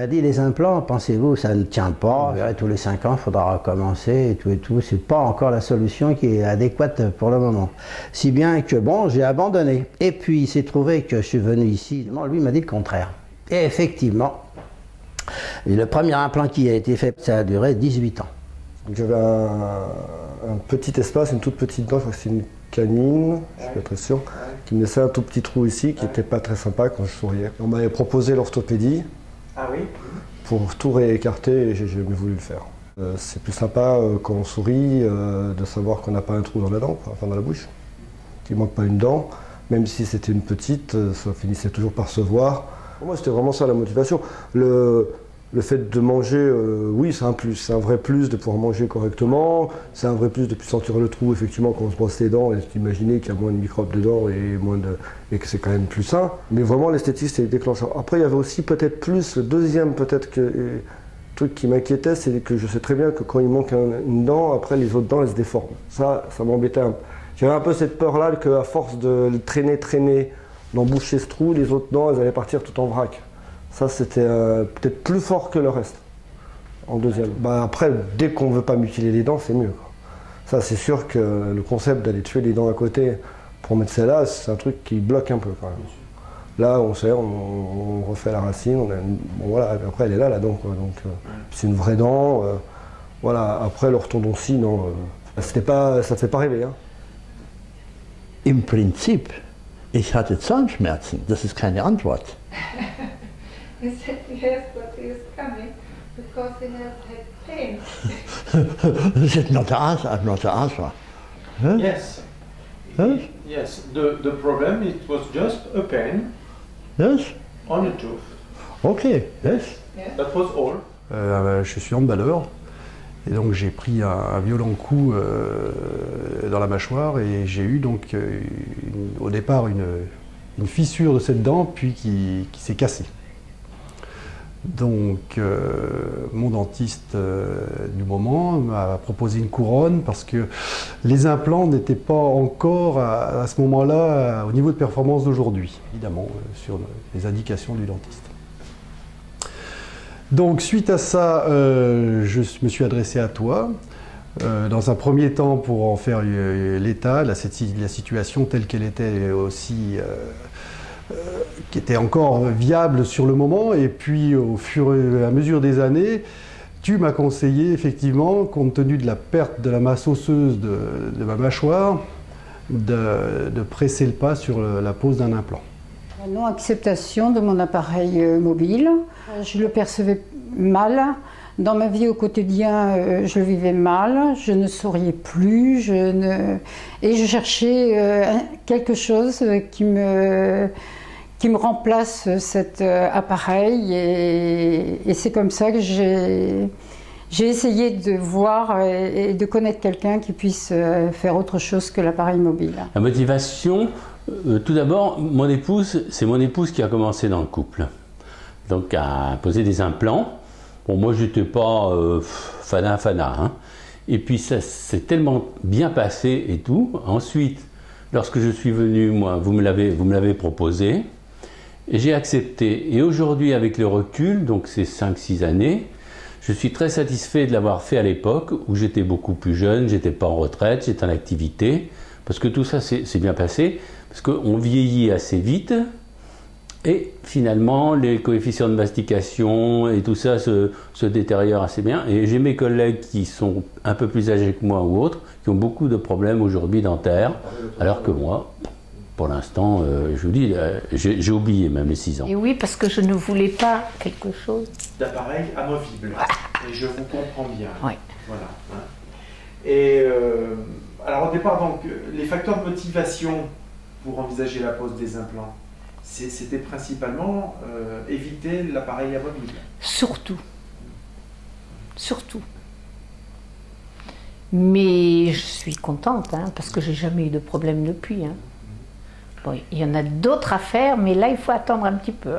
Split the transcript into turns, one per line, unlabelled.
m'a dit les implants, pensez-vous, ça ne tient pas, tous les 5 ans, il faudra recommencer et tout, c'est pas encore la solution qui est adéquate pour le moment. Si bien que bon, j'ai abandonné. Et puis il s'est trouvé que je suis venu ici, lui m'a dit le contraire. Et effectivement, le premier implant qui a été fait, ça a duré 18 ans.
J'avais un petit espace, une toute petite dent, je crois que c'est une canine, je suis pas très sûr, qui me laissait un tout petit trou ici, qui n'était pas très sympa quand je souriais. On m'avait proposé l'orthopédie pour tout réécarter et j'ai jamais voulu le faire. C'est plus sympa quand on sourit de savoir qu'on n'a pas un trou dans la dent, enfin dans la bouche, qu'il ne manque pas une dent, même si c'était une petite, ça finissait toujours par se voir. Pour moi, c'était vraiment ça la motivation. Le fait de manger, oui, c'est un plus, c'est un vrai plus de pouvoir manger correctement, c'est un vrai plus de plus sentir le trou, effectivement, quand on se brosse les dents, et d'imaginer qu'il y a moins de microbes dedans et que c'est quand même plus sain. Mais vraiment, l'esthétique, c'était le déclencheur. Après, il y avait aussi peut-être plus, le deuxième truc qui m'inquiétait, c'est que je sais très bien que quand il manque une dent, après, les autres dents, elles se déforment. Ça m'embêtait un peu. J'avais un peu cette peur-là qu'à force de le traîner, d'emboucher ce trou, les autres dents, elles allaient partir tout en vrac. Ça, c'était peut-être plus fort que le reste, en deuxième. Après, dès qu'on ne veut pas mutiler les dents, c'est mieux, quoi. Ça, c'est sûr que le concept d'aller tuer les dents à côté pour mettre celle-là, c'est un truc qui bloque un peu, quand même. Là, on serre, on refait la racine, bon, voilà, après, elle est là, la dent, quoi. Donc, c'est une vraie dent. Voilà. Après, l'orthodontie, non, ça ne fait pas rêver, hein.
Im Prinzip, ich hatte Zahnschmerzen, das ist keine Antwort.
He said yes, but he is coming because he has had pain.
This is not the answer. Huh?
Yes.
Huh?
Yes. The problem, it was just a pain
Yes?
on a tooth.
Okay, yes.
That was all.
Je suis handballeur et donc j'ai pris un violent coup dans la mâchoire et j'ai eu donc au départ une fissure de cette dent puis qui s'est cassée. Donc mon dentiste du moment m'a proposé une couronne parce que les implants n'étaient pas encore à ce moment-là au niveau de performance d'aujourd'hui, évidemment sur les indications du dentiste. Donc suite à ça, je me suis adressé à toi, dans un premier temps pour en faire l'état, la situation telle qu'elle était aussi, qui était encore viable sur le moment, et puis au fur et à mesure des années, tu m'as conseillé effectivement, compte tenu de la perte de la masse osseuse de ma mâchoire, de presser le pas sur la pose d'un implant.
La non-acceptation de mon appareil mobile, je le percevais mal. Dans ma vie au quotidien, je le vivais mal, je ne souriais plus, et je cherchais quelque chose qui me remplace cet appareil, et c'est comme ça que j'ai essayé de voir et de connaître quelqu'un qui puisse faire autre chose que l'appareil mobile.
La motivation, tout d'abord, c'est mon épouse qui a commencé dans le couple, donc à poser des implants. Bon, moi j'étais pas fana, hein. Et puis ça s'est tellement bien passé et tout. Ensuite, lorsque je suis venu, moi, vous me l'avez proposé, et j'ai accepté. Et aujourd'hui, avec le recul, donc ces 5-6 années, je suis très satisfait de l'avoir fait à l'époque où j'étais beaucoup plus jeune, j'étais pas en retraite, j'étais en activité, parce que tout ça s'est bien passé, parce qu'on vieillit assez vite. Et finalement, les coefficients de mastication et tout ça se détériorent assez bien. Et j'ai mes collègues qui sont un peu plus âgés que moi ou autres, qui ont beaucoup de problèmes aujourd'hui dentaires, alors que moi, pour l'instant, je vous dis, j'ai oublié même les 6 ans.
Et oui, parce que je ne voulais pas quelque chose
D'appareil amovible. Et je vous comprends bien.
Oui.
Voilà. Et alors au départ, donc, les facteurs de motivation pour envisager la pose des implants, c'était principalement éviter l'appareil amovible.
Surtout. Surtout. Mais je suis contente, hein, parce que j'ai jamais eu de problème depuis. Hein. Bon, il y en a d'autres à faire, mais là, il faut attendre un petit peu.